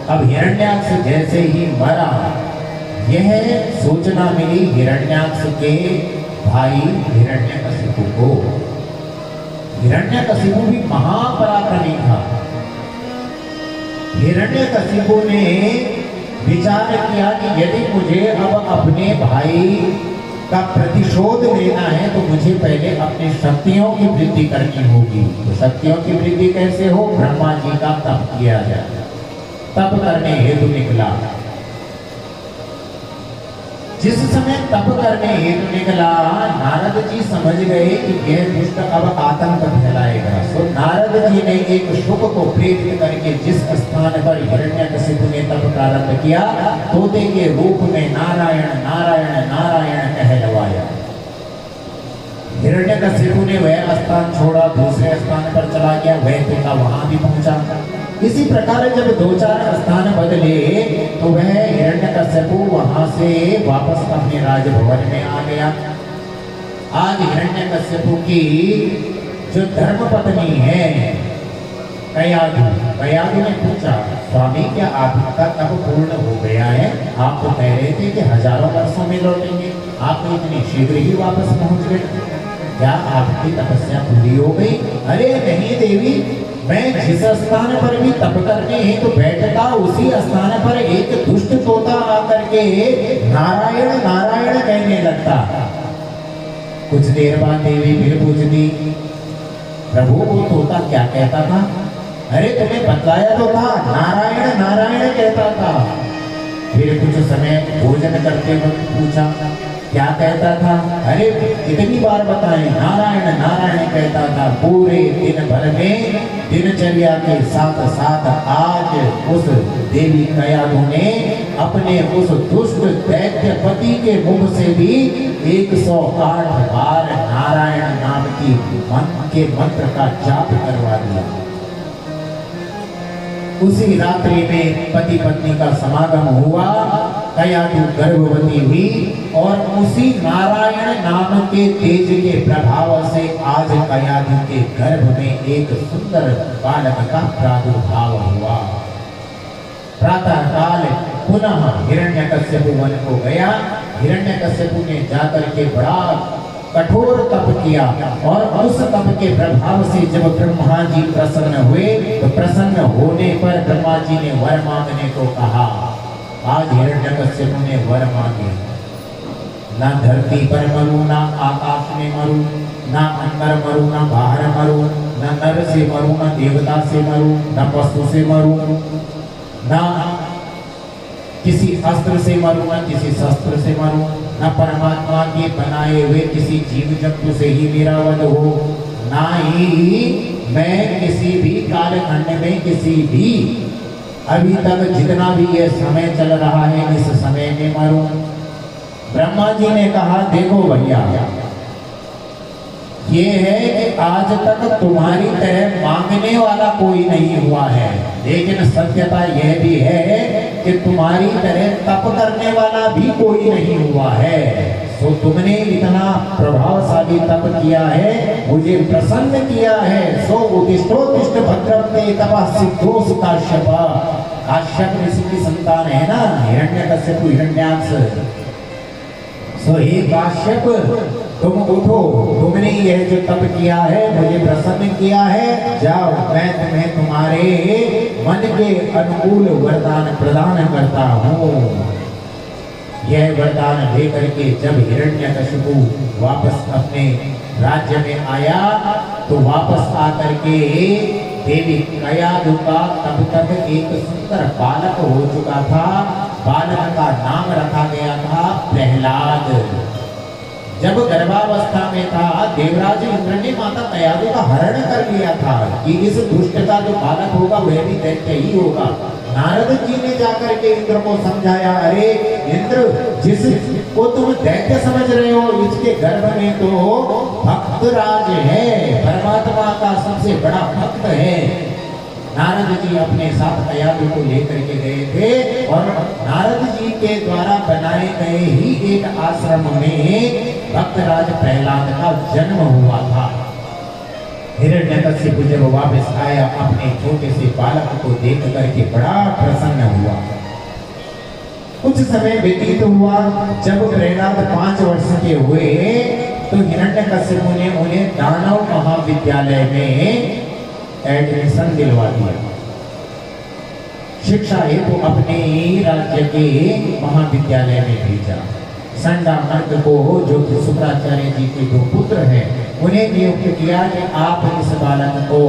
अब हिरण्याक्ष जैसे ही मरा, यह सूचना मिली हिरण्याक्ष के भाई हिरण्यकशिपु को। हिरण्यकशिपु भी महापराक्रमी था। हिरण्यकशिपु ने विचार किया कि यदि मुझे अब अपने भाई का प्रतिशोध लेना है तो मुझे पहले अपनी शक्तियों की वृद्धि करनी होगी। तो शक्तियों की वृद्धि कैसे हो? ब्रह्मा जी का तप किया जाए। तप करने हेतु निकला। जिस समय तप करने हेतु निकला, नारद जी समझ गए कि यह दुष्ट अब आतंक फैलाएगा। तो नारद जी ने एक शुक को प्रेरित करके जिस स्थान पर हिरण्यकशिपु ने तप प्रारंभ किया, तोते के रूप में नारायण नारायण नारायण कहलवाया। हिरण्यकशिपु ने वह स्थान छोड़ा, दूसरे स्थान पर चला गया, वह तोता वहां भी पहुंचा। इसी प्रकार जब दो चार स्थान बदले तो वह हिरण्यकशिपु वहां से वापस अपने राजभवन में आ गया। आज हिरण्यकशिपु की जो धर्मपत्नी है कयाधु ने पूछा, स्वामी क्या आपका तप पूर्ण हो गया है? आप तो कह रहे थे कि हजारों वर्षों में लौटेंगे, आप तो इतनी शीघ्र ही वापस पहुंच गए, क्या आपकी तपस्या पूरी हो गई? अरे नहीं देवी, मैं जिस स्थान पर भी तप करने हेतु बैठता, उसी स्थान पर एक दुष्ट तोता आकर के नारायण नारायण कहने लगता। कुछ देर बाद देवी फिर पूछती, प्रभु वो तोता क्या कहता था? अरे तुम्हें बतलाया तो था, नारायण नारायण कहता था। फिर कुछ समय भोजन करते वक्त पूछा, क्या कहता था? अरे इतनी बार बताएं, नारायण नारायण कहता था। पूरे दिन भर में दिनचर्या के साथ साथ आज उस देवी कयाधु ने अपने उस दुष्ट दैत्यपति के मुख से भी 108 बार नारायण नाम के मंत्र का जाप करवा दिया। उसी रात्रि में पति पत्नी का समागम हुआ, कयाधु गर्भवती हुई और उसी नारायण नाम के तेज के प्रभाव से आज कयाधु के गर्भ में एक सुंदर बालक का प्रादुर्भाव हुआ। प्रातः काल पुनः हिरण्यकशिपु वन को गया। हिरण्यकशिपु ने जाकर के बड़ा कठोर तप किया और उस तप के प्रभाव से जब ब्रह्मा जी प्रसन्न हुए तो प्रसन्न होने पर ब्रह्मा जी ने वर मांगने को कहा। आज हिरण्यकशिपु ने वर मांगे, ना धरती पर मरूं, ना आकाश में मरूं, ना अंदर मरूं, ना बाहर मरूं, ना नर से मरूं, ना देवता से मरूं, ना पशु से मरूं, ना किसी अस्त्र से मरूं, ना किसी शस्त्र से मरूं, ना परमात्मा के बनाए हुए किसी जीव जंतु से ही मेरा वध हो, ना ही मैं किसी भी कालखंड में किसी भी अभी तक जितना भी ये समय चल रहा है इस समय में मरूं। ब्रह्मा जी ने कहा, देखो भैया, ये है कि आज तक तुम्हारी तरह मांगने वाला कोई नहीं हुआ है, लेकिन सत्यता यह भी है कि तुम्हारी तरह तप करने वाला भी कोई नहीं हुआ है। तो तुमने इतना प्रभावशाली तप किया है, मुझे प्रसन्न किया है। सो उत्तिष्ठोत्तिष्ठ भद्रते तपः सिद्धोऽसि काश्यप। काश्यप ऋषि की संतान है ना हिरण्यकशिपु हिरण्याक्ष। सो हे काश्यप, तुम उठो, तुमने यह जो तप किया है मुझे प्रसन्न किया है, जाओ मैं तुम्हें तुम्हारे मन के अनुकूल वरदान प्रदान करता हूँ। यह वरदान लेकर के जब हिरण्यकशिपु वापस अपने राज्य में आया तो वापस आकर के देवी कयाधु का तब तक एक सुंदर बालक हो चुका था। बालक का नाम रखा गया था प्रहलाद। जब गर्भावस्था में था, देवराज इंद्र ने माता कयाधु का हरण कर लिया था कि इस दुष्ट का जो बालक होगा वह भी दैत्य ही होगा। नारद जी ने जाकर के इंद्र को समझाया, अरे इंद्र, जिस को तुम दैत्य समझ रहे हो, इसके गर्भ में तो भक्त राज है, परमात्मा का सबसे बड़ा भक्त है। नारद जी अपने साथ कयाधु को लेकर के गए थे और नारद जी के द्वारा बनाए गए ही एक आश्रम में भक्तराज प्रहलाद का जन्म हुआ था। हिरण्यकशिपु जब वापस आया अपने छोटे से बालक को देख करके बड़ा प्रसन्न हुआ। कुछ समय व्यतीत हुआ। जब प्रहलाद 5 वर्ष के हुए तो हिरण्यकशिपु ने उन्हें दानव महाविद्यालय में एडमिशन दिलवा दिया। शिक्षा हेतु अपने ही राज्य के महाविद्यालय में भेजा। संडामर्क को, जो कि शुक्राचार्य जी के 2 पुत्र हैं, उन्हें नियुक्त किया कि आप इस बालक को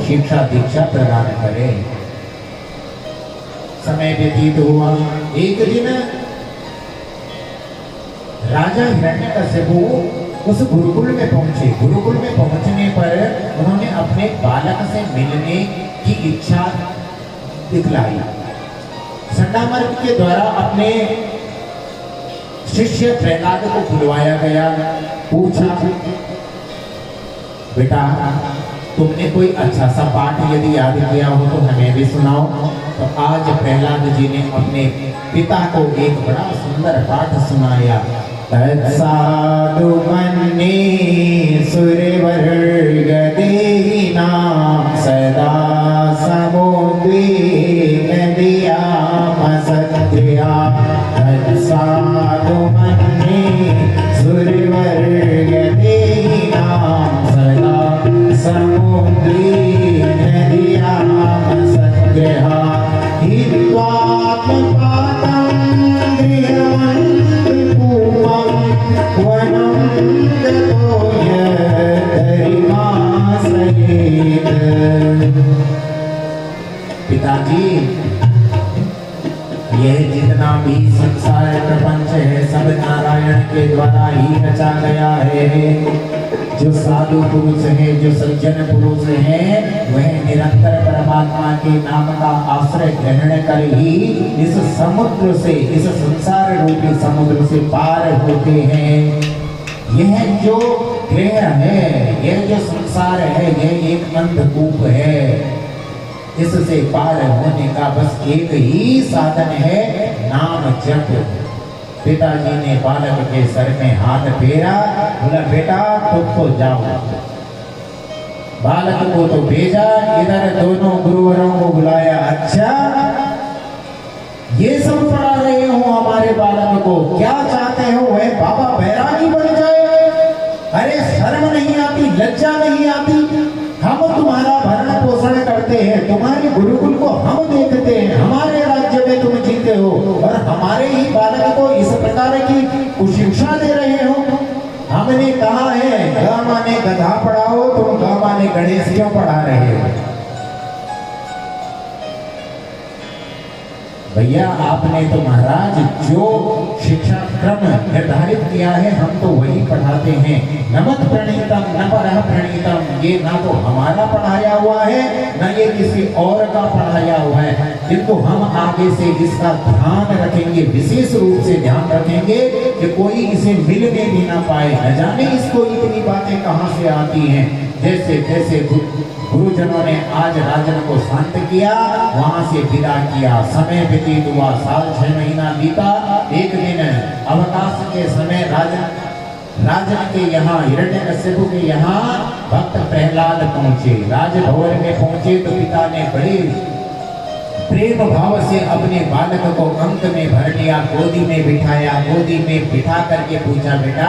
शिक्षा दीक्षा प्रदान करें। समय व्यतीत हुआ। एक दिन राजा हिरण्यकशिपु उस गुरुकुल में पहुंचे। गुरुकुल में पहुंचने पर उन्होंने अपने बालक से मिलने की इच्छा दिखलाई। संडामर्क के द्वारा अपने शिष्य प्रहलाद को बुलवाया गया। पूछा, बेटा तुमने कोई अच्छा सा पाठ यदि याद किया हो तो हमें भी सुनाओ। तो आज प्रहलाद जी ने अपने पिता को एक बड़ा सुंदर पाठ सुनाया। तत्साधु मन्ये सुरवर्ग देहिनां सदा समुद्वेग दियामसत्या। तत्साधु मन्ये सुरवर्ग देहिनां सदा समुद्वेग दियामसत्या। हित्वात्मपातं गृहमन्त्रिपूपं वनं गतो यद्धरिमाश्रयेत्। पिताजी, यह जितना भी संसार प्रपंच है सब नारायण के द्वारा ही रचा गया है। जो साधु पुरुष है, जो सज्जन पुरुष है, वह निरंतर परमात्मा के नाम का आश्रय ग्रहण कर ही इस समुद्र से, इस संसार रूपी समुद्र से पार होते हैं। यह जो ग्रह है, यह जो संसार है, यह एक अंधकूप है। इससे पार होने का बस एक ही साधन है, नाम जप। पिताजी ने बालक के सर में हाथ फेरा, बोला बेटा तुम तो जाओ। बालक को तो भेजा, इधर दोनों गुरुवरों को बुलाया। अच्छा, ये सब पढ़ा रहे हो हमारे बालक को, क्या चाहते हो वह बाबा बैरागी बन जाए? अरे शर्म नहीं आती, लज्जा नहीं आती? हम तुम्हारा भरण पोषण करते हैं, तुम्हारे गुरुकुल को हम देखते हैं, हमारे राज्य में तुम जीते हो और हमारे ही बालक को इस प्रकार की कुशिक्षा दे रहे हो। हमने कहा है गामा ने गधा पढ़ाओ, तुम गामा ने गणेश क्यों पढ़ा रहे हो? भैया आपने तो महाराज जो शिक्षा क्रम निर्धारित किया है हम तो वही पढ़ाते हैं। नमत प्रणीतम न परः प्रणीतम, ये ना तो हमारा पढ़ाया हुआ है न ये किसी और का पढ़ाया हुआ है। किंतु हम आगे से इसका ध्यान रखेंगे, विशेष रूप से ध्यान रखेंगे कि कोई इसे मिलने भी ना पाए। न जाने इसको इतनी बातें कहाँ से आती हैं। जैसे जैसे गुरुजनों ने आज राजन को शांत किया, वहां से विदा किया। समय व्यतीत हुआ, साल 6 महीना बीता। एक दिन अवकाश के समय राजन के यहाँ, हिरण्यकशिपु के यहाँ भक्त प्रहलाद पहुंचे। राजभवन में पहुंचे तो पिता ने बड़े प्रेम भाव से अपने बालक को अंक में भर लिया, गोदी में बिठाया। गोदी में बिठा करके पूछा, बेटा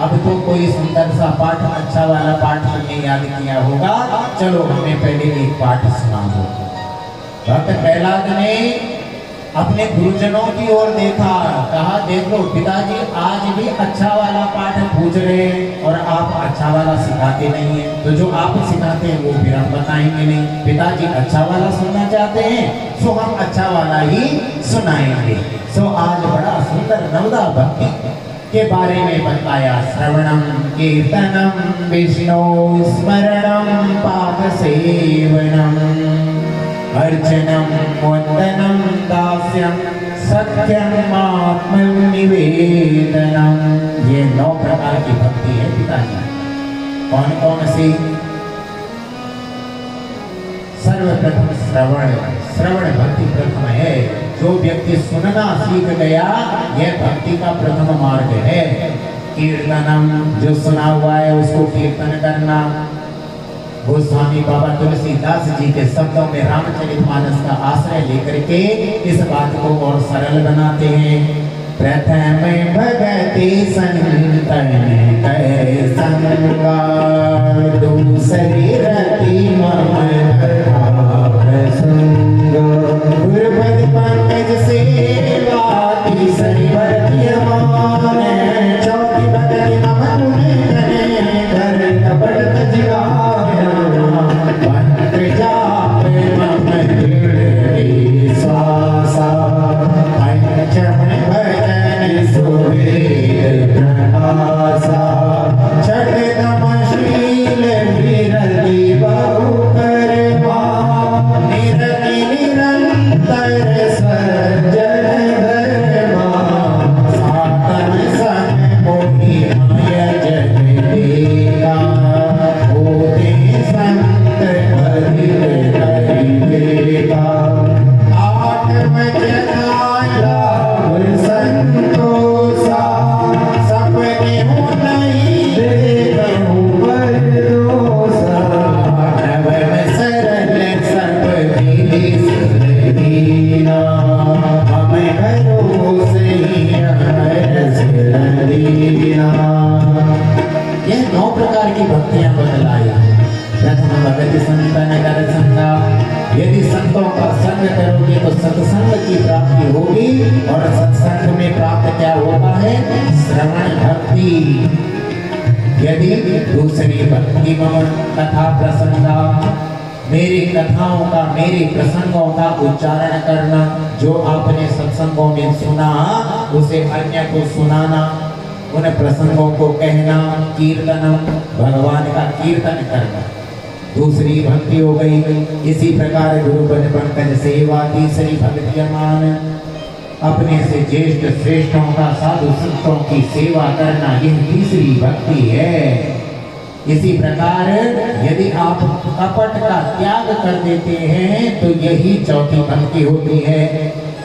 अब तो कोई सुंदर सा पाठ, अच्छा वाला पाठ तुमने याद किया होगा, चलो हमें पहले एक पाठ सुना दो। भक्त प्रहलाद ने अपने गुरुजनों की ओर देखा, कहा देखो पिताजी आज भी अच्छा वाला पाठ पूछ रहे हैं और आप अच्छा वाला सिखाते नहीं हैं, तो जो आप सिखाते हैं वो फिर हम बताएंगे नहीं। पिताजी अच्छा वाला सुनना चाहते हैं सो हम अच्छा वाला ही सुनाएंगे। सो आज बड़ा सुंदर नवदा भक्ति के बारे में बताया। श्रवणम कीर्तनम विष्णु स्मरणम पाठ सेवनम अर्चनम वंदनम दास्यम सत्यम आत्मनिवेदनम। ये 9 प्रकार की भक्ति है पिताजी। कौन कौन सी? सर्वप्रथम श्रवण भक्ति प्रथम है। जो व्यक्ति सुनना सीख गया, यह भक्ति का प्रथम मार्ग है। कीर्तनम, जो सुना हुआ है उसको कीर्तन करना। गोस्वामी बाबा तुलसीदास जी के शब्दों में रामचरितमानस का आश्रय लेकर के इस बात को और सरल बनाते हैं। प्रथम भगति संतन करे संगा, दूसरी रति मम प्रसंग, गुरुपद पंकज सेवा, तीसरी वर्तमान, चौथी भगति मम गुण करे, घर कपट तजगाया, मंत्र जाप मम दृढ़ विश्वासा, पंचम भजन सुवेद प्रकाशा, छठम शील विरति बहु कर्मा, निरति निरंतर सज्जन धर्मा, सातम संग मोहि माया जग देगा, होते संत बधिर करिएगा, आठम जगाया संतोषा, सपने हो नहीं देखूं बरदोसा, नवम सरल सब दीना, मम भरोसे अमर सिर दीना। यह 9 प्रकार की भक्तियां बतलाई। प्रथम भगति संतन कर संगा, यदि संतों का संग करोगे तो सत्संग की प्राप्ति होगी, और सत्संग में प्राप्त क्या होता है? श्रवण भक्ति। यदि दूसरी भक्ति मम कथा प्रसंगा, मेरी कथाओं का, मेरे प्रसंगों का उच्चारण करना, जो आपने सत्संगों में सुना उसे अन्य को सुनाना, उन प्रसंगों को कहना, कीर्तनम, भगवान का कीर्तन करना, दूसरी भक्ति हो गई। इसी प्रकार गुरुपद पंकज सेवा, तीसरी भक्ति अमान, अपने से ज्येष्ठ श्रेष्ठों का, साधु संतों की सेवा करना, यह तीसरी भक्ति है। इसी प्रकार यदि आप कपट का त्याग कर देते हैं तो यही चौथी भक्ति होती है।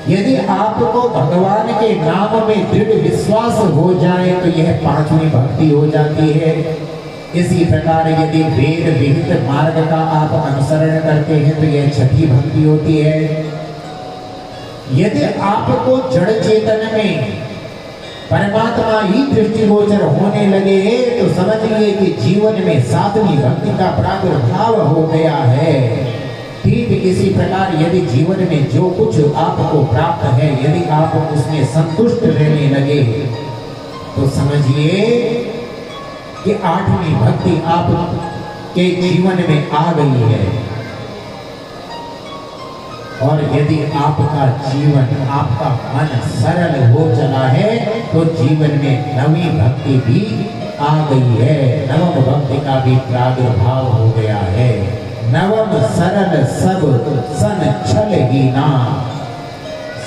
यदि आपको भगवान के नाम में दृढ़ विश्वास हो जाए तो यह 5वीं भक्ति हो जाती है। इसी प्रकार यदि वेद विहित मार्ग का आप अनुसरण करते हैं तो यह 6ठी भक्ति होती है। यदि आपको जड़ चेतन में परमात्मा ही दृष्टिगोचर होने लगे तो समझिए कि जीवन में 7वीं भक्ति का प्रादुर्भाव हो गया है। ठीक इसी प्रकार यदि जीवन में जो कुछ आपको प्राप्त है, यदि आप उसमें संतुष्ट रहने लगे तो समझिए कि 8वीं भक्ति आपके जीवन में आ गई है। और यदि आपका जीवन, आपका मन सरल हो चला है तो जीवन में 9वीं भक्ति भी आ गई है। 9वीं भक्ति का भी प्रादुर्भाव हो गया है। नवम सरल सब सन छल ही ना,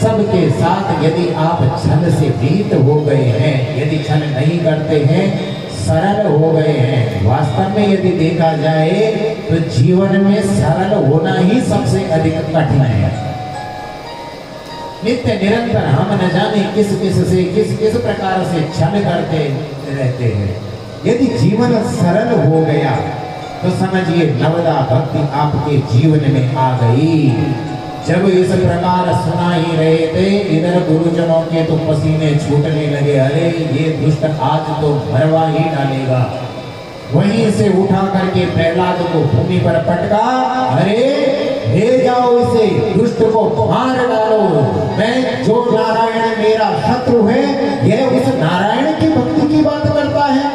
सबके साथ यदि आप छल से विहित हो गए हैं, यदि छल नहीं करते हैं, सरल हो गए हैं। वास्तव में यदि देखा जाए तो जीवन में सरल होना ही सबसे अधिक कठिन है। नित्य निरंतर हम न जाने किस किस प्रकार से छल करते रहते हैं। यदि जीवन सरल हो गया तो समझिए 9वीं भक्ति आपके जीवन में आ गई। जब इस प्रकार सुना ही रहे थे, इधर गुरुजनों के तो पसीने छूटने लगे। अरे ये दुष्ट आज तो मरवा ही डालेगा। वहीं से उठा करके प्रहलाद को भूमि पर पटका। अरे ले जाओ इसे, दुष्ट को मार डालो। मैं जो नारायण मेरा शत्रु है, यह उस नारायण की भक्ति की बात करता है,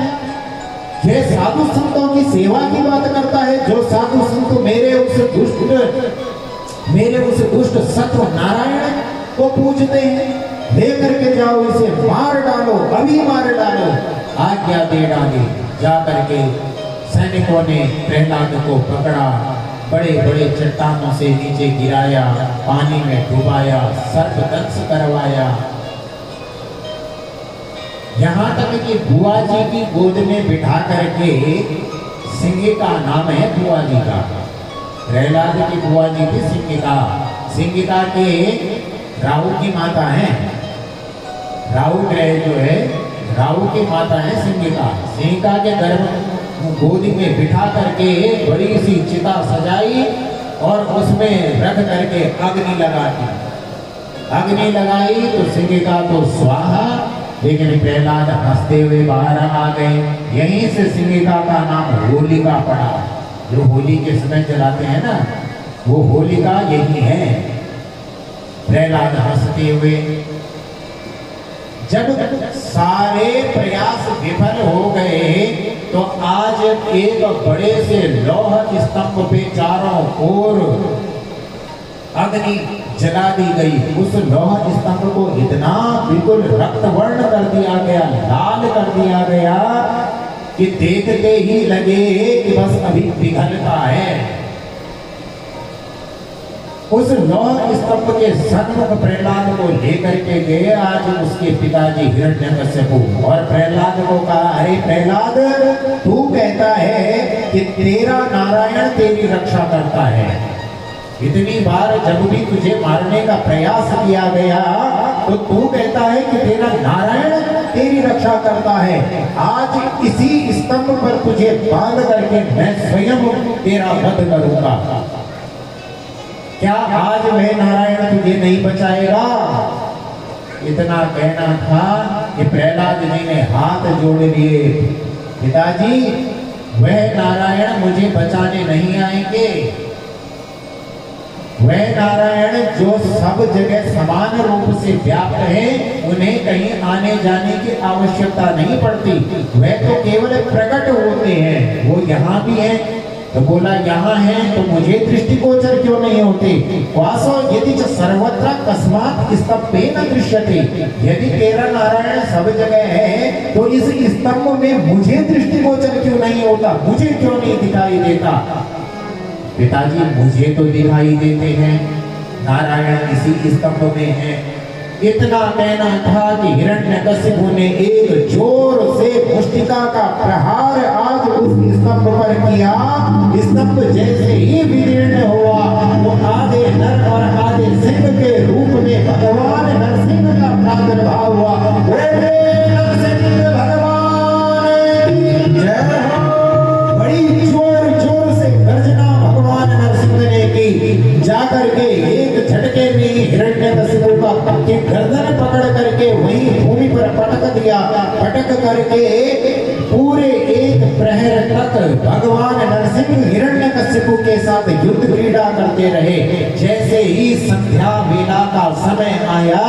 यह साधु संतों की सेवा की बात करता है। जो साधु संत मेरे उस दुष्ट शत्रु नारायण को पूजते हैं, लेकर के जाओ इसे, मार डालो, अभी मार डालो। आज्ञा दे डाली। जाकर के सैनिकों ने प्रहलाद को पकड़ा, बड़े बड़े चट्टानों से नीचे गिराया, पानी में डुबाया, सर्पदंश करवाया। यहाँ तक कि बुआ जी की गोद में बिठा करके, सिंह का नाम है बुआ जी का, प्रहलाद की बुआ जी थी सिंगिका। सिंगिका के राहु की माता है, राहु ग्रह जो है, राहु की माता है सिंगिका। सिंगिका के गर्भ गोदी में बिठा करके बड़ी सी चिता सजाई और उसमें रख करके अग्नि लगा दी। अग्नि लगाई तो सिंहिका तो स्वाहा, लेकिन प्रहलाद हंसते हुए बाहर आ गए। यहीं से सिंहिका का नाम होलिका पड़ा। जो होली के समय जलाते हैं ना, वो होलिका यही है। प्रहलाद हंसते हुए, जब सारे प्रयास विफल हो गए तो आज एक बड़े से लौह स्तंभ पे चारों ओर अग्नि जला दी गई। उस लौह स्तंभ को इतना बिल्कुल रक्त वर्ण कर दिया गया, लाल कर दिया गया कि देखते ही लगे कि बस अभी पिघलता है। उस लौह स्तंभ के सन्मुख प्रहलाद को लेकर के गए आज उसके पिताजी हिरण्यकश्यपु, और प्रहलाद को कहा, अरे प्रहलाद, तू कहता है कि तेरा नारायण तेरी रक्षा करता है। इतनी बार जब भी तुझे मारने का प्रयास किया गया तो तू कहता है कि तेरा नारायण तेरी रक्षा करता है। आज इसी स्तंभ पर तुझे बांध करके मैं स्वयं तेरा वध करूंगा। क्या आज वह नारायण तुझे नहीं बचाएगा? इतना कहना था कि प्रहलाद जी ने हाथ जोड़ लिए, पिताजी वह नारायण मुझे बचाने नहीं आएंगे। वह नारायण जो सब जगह समान रूप से व्याप्त है, उन्हें कहीं आने जाने की आवश्यकता नहीं पड़ती। वह तो केवल प्रकट होते हैं। वो यहाँ भी है तो बोला यहाँ है तो मुझे दृष्टिगोचर क्यों नहीं होते? वासो यदि च सर्वत्र कस्मात् स्तंभेन दृश्यते। यदि तेरा नारायण सब जगह है तो इस स्तंभ में मुझे दृष्टिगोचर क्यों नहीं होता? मुझे क्यों नहीं दिखाई देता? पिताजी मुझे तो दिखाई देते हैं, नारायण इसी स्तंभ में है। इतना कहना था कि हिरण्यकशिपु ने एक जोर से मुष्टिका का प्रहार आज उस स्तंभ पर किया। स्तंभ जैसे ही विदीर्ण हुआ तो आधे नर और आधे सिंह के रूप में भगवान नरसिंह का प्रादुर्भाव हुआ। नरसिंह भगवान की जय हो। बड़ी जोर जोर से गर्जना भगवान नरसिंह ने की। जाकर के एक झटके में हिरण्यकशिपु की गर्दन पकड़ करके वहीं भूमि पर पटक दिया। पटक करके पूरे एक प्रहर तक भगवान नरसिंह हिरण्यकशिपु के साथ युद्ध क्रीड़ा करते रहे। जैसे ही संध्या वेला का समय आया,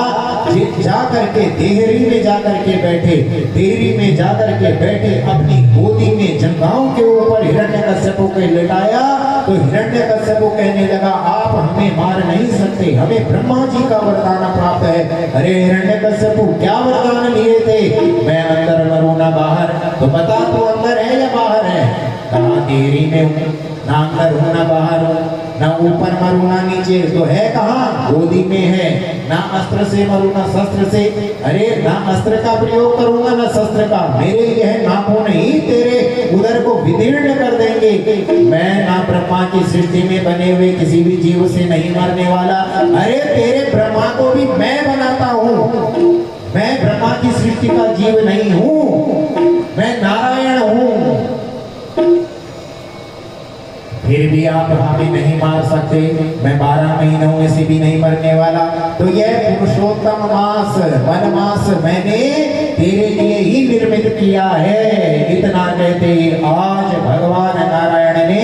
जाकर के देहरी में जाकर के बैठे। देहरी में जाकर के बैठे अपनी गोदी में जंघाओं के ऊपर हिरण्यकशिपु को लिटाया तो हिरण्यकशिपु कहने लगा, आप हमें मार नहीं सकते, हमें ब्रह्मा जी का वरदान प्राप्त है। अरे हिरण्यकशिपु क्या वरदान लिए थे? मैं अंदर मरूं ना बाहर। तो बता तू अंदर है या बाहर है? कहा देहरी में हूं, ना अंदर हूं ना बाहर हूं, ना ऊपर मरूं ना नीचे। तो है कहाँ? गोदी में है। ना अस्त्र से मरूं ना शस्त्र से। अरे ना अस्त्र का प्रयोग करूंगा ना शस्त्र का। मेरे यह नाखून ही तेरे उदर को विदीर्ण कर देंगे। मैं ना ब्रह्मा की सृष्टि में बने हुए किसी भी जीव से नहीं मरने वाला। अरे तेरे ब्रह्मा को भी मैं बनाता हूँ। मैं ब्रह्मा की सृष्टि का जीव नहीं हूँ, मैं नारायण हूँ। फिर भी आप हमें नहीं मार सकते। मैं 12 महीनों में से भी नहीं मरने वाला। तो यह पुरुषोत्तम मास वनमास मैंने तेरे लिए ही निर्मित किया है। इतना कहते ही आज भगवान नारायण ने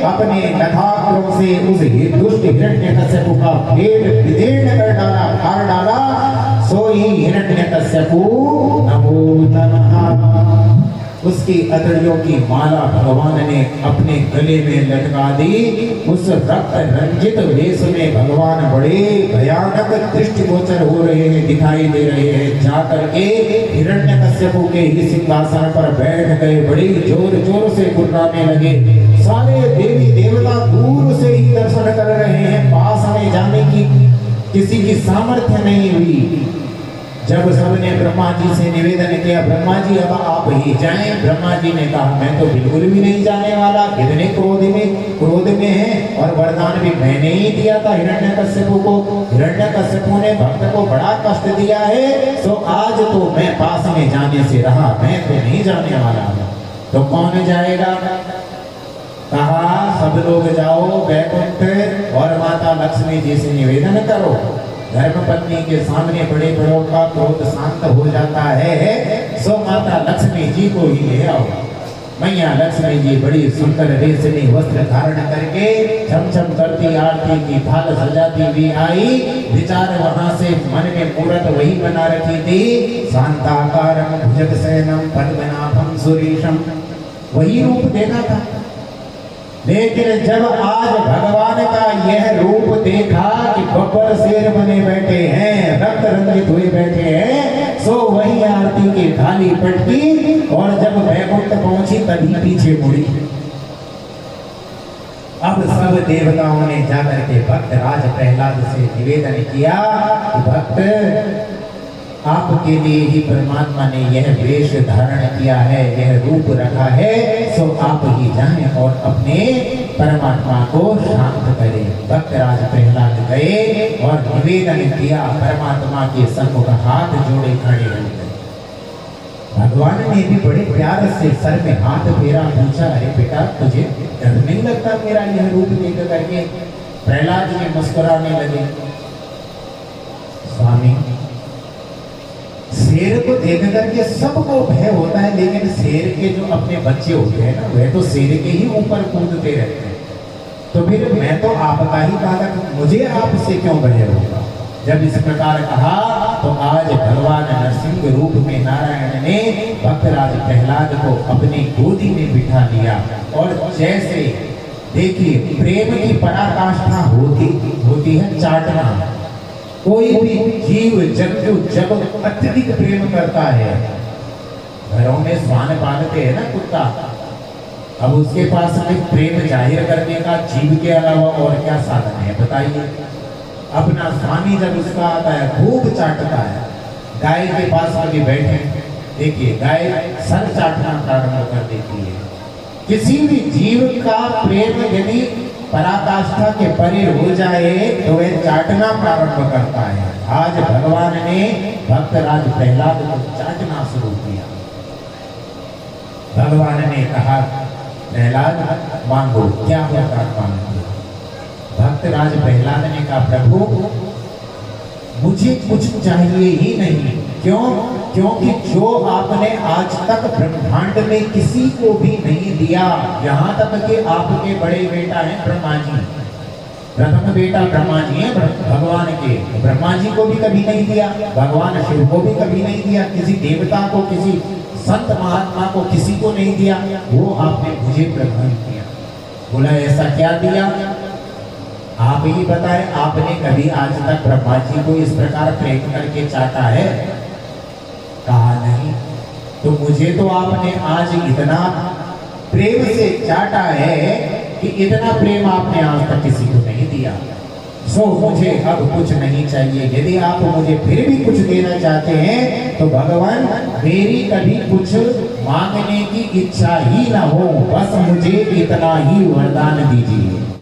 अपने नखाग्रों से उस दुष्ट हिरण्यकशिपु का पेट विदीर्ण कर डाला, फाड़ डाला। सो ही हिरण्यकशिपु नमो नमः। उसकी अतड़ियों की माला भगवान ने अपने गले में लटका दी। उस रक्त रंजित वेश में भगवान बड़े भयानक दृष्टिगोचर हो रहे हैं, दिखाई दे रहे हैं। जाकर के हिरण्यकशिपु के ही सिंहासन पर बैठ गए। बड़ी जोर जोर से गुर्राने लगे। सारे देवी देवता दूर से ही दर्शन कर रहे हैं, पास में जाने की किसी की सामर्थ्य नहीं हुई। जब सबने ब्रह्मा जी से निवेदन किया, ब्रह्मा जी अब आप ही जाएं। ब्रह्मा जी ने कहा मैं तो बिल्कुल भी नहीं जाने वाला। कितने क्रोध में है, और वरदान भी मैंने ही दिया था हिरण्यकशिपु को। हिरण्यकशिपु ने भक्त को बड़ा कष्ट दिया है, तो आज तो मैं पास में जाने से रहा, मैं तो नहीं जाने वाला हूं। तो कौन जाएगा? कहा सब लोग जाओ वैकुंठ और माता लक्ष्मी जी से निवेदन करो। धर्मपत्नी के सामने बड़े बड़ों का क्रोध शांत हो जाता है, सो माता लक्ष्मी जी को ही ले आओ। मैया लक्ष्मी जी बड़ी सुंदर रेशमी वस्त्र धारण करके झमझम करती आरती की थाल सजाती हुई आई। विचार वहां से मन में मूर्त वही बना रखी थी, शांताकारं भुजगशयनं पद्मनाभं सुरेशम, वही रूप देखा था। लेकिन जब आज भगवान का यह रूप देखा कि बब्बर शेर बने बैठे हैं, रक्त रंजित हुए बैठे हैं, सो वही आरती की थाली पटकी और जब वैकुंठ पहुंची तभी पीछे मुड़ी। अब सब देवताओं ने जाकर के भक्त राज प्रहलाद से निवेदन किया कि भक्त आपके लिए ही परमात्मा ने यह वेश धारण किया है, यह रूप रखा है, सो आप ही जाएं और अपने परमात्मा को शांत करें। भक्तराज प्रहलाद गए और निवेदन किया, परमात्मा के सम्मुख हाथ जोड़े खड़े हो गए। भगवान ने भी बड़े प्यार से सर में हाथ फेरा, पूछा अरे बेटा तुझे डर नहीं लगता मेरा यह रूप देख करके? प्रहलाद जी मुस्कुराने लगे, स्वामी शेर को देख करके सबको भय होता है, लेकिन शेर के जो अपने बच्चे होते हैं ना, वह तो शेर के ही ऊपर कूदते रहते हैं। तो फिर मैं तो आपका ही बालक, मुझे आपसे क्यों भय होगा? जब इस प्रकार कहा तो आज भगवान नरसिंह रूप में नारायण ने भक्तराज प्रहलाद को अपनी गोदी में बिठा लिया। और जैसे देखिए प्रेम की पराकाष्ठा होती है चाटना। कोई भी जीव जंतु जब अत्यधिक प्रेम करता है, घरों में श्वान पालते हैं ना कुत्ता, अब उसके पास में प्रेम जाहिर करने का जीव के अलावा और क्या साधन है बताइए? अपना स्वामी जब उसका आता है खूब चाटता है। गाय के पास आगे बैठे, देखिए गाय सर चाटना प्रारंभ कर देती है। किसी भी जीव का प्रेम यदि पराकाष्ठा के परे हो जाए तो वह चाटना प्रारंभ करता है। आज भगवान ने भक्तराज प्रहलाद को चाटना शुरू किया। भगवान ने कहा प्रहलाद मांगो, क्या होगा मांगो? भक्तराज प्रहलाद ने कहा प्रभु मुझे कुछ चाहिए ही नहीं। क्यों? क्योंकि जो आपने आज तक ब्रह्मांड में किसी को भी नहीं दिया, यहाँ तक कि आपके बड़े बेटा हैं ब्रह्मा जी, प्रथम बेटा ब्रह्मा जी हैं भगवान के, ब्रह्मा जी को भी कभी नहीं दिया, भगवान शिव को भी कभी नहीं दिया, किसी देवता को, किसी संत महात्मा को, किसी को नहीं दिया, वो आपने मुझे प्रदान किया। बोला ऐसा क्या दिया? आप ही बताएं, आपने कभी आज तक ब्रह्मा जी को इस प्रकार प्रेम करके चाटा है? कहा नहीं। तो मुझे तो आपने आज इतना प्रेम से चाटा है कि इतना प्रेम आपने आज तक किसी को नहीं दिया। सो मुझे अब कुछ नहीं चाहिए। यदि आप मुझे फिर भी कुछ देना चाहते हैं तो भगवान मेरी कभी कुछ मांगने की इच्छा ही ना हो, बस मुझे इतना ही वरदान दीजिए।